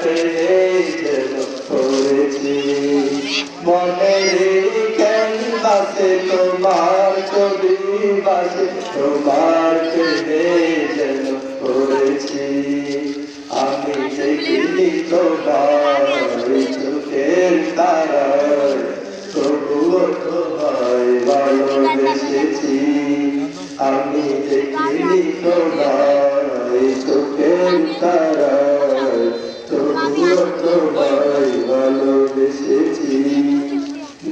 যেন করেছি মনের ক্যানভাসে তোমার ছবি বাসে তোমার প্রেমে যেন করেছি আমি দেখিনি তোমার চোখের তারায় তবুও তোমায় ভালোবেসেছি আমি দেখিনি তোমার চোখের তারায় তবুও তোমায় ভালোবেসেছি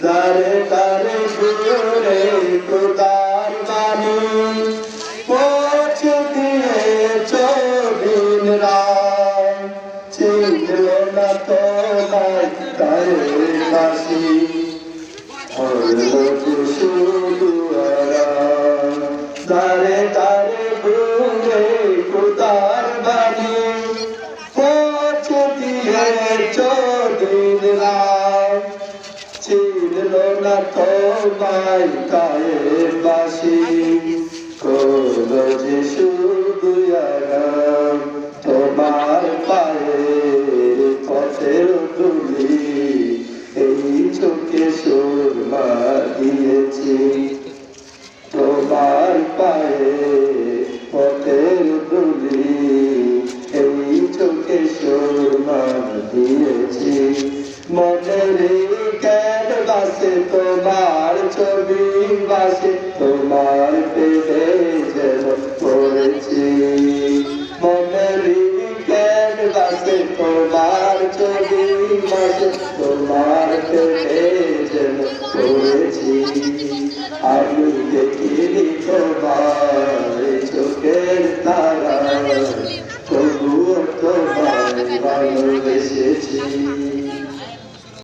দারে দারে ঘুরে খোদার বাণী পৌঁছে দিয়েছ দিন রাত চিনল না তোমায় তারে বাসি শুধু দারে দারে ঘুরে খোদার বাণী পৌঁছে দিয়েছ দিন রাত চিনল না তোমায় কায়ের বাসি করলো যে শুধু আরাম তোমার পায়ের পথের ধুলি এই চোখে সুরমা দিয়েছি তোমার পায়ে পথের ধুলি এই চোখে সুরমা দিয়েছি মনের ক্যানভাসে তোমার ছবি বাসে তোমার প্রেমে যেন পড়েছি মনের ক্যানভাসে তোমার ছবি বাসে তোমার প্রেমে যেন পড়েছি আমি দেখিনি তোমার চোখের তারা তবুও তোমায় ভালোবেসেছি।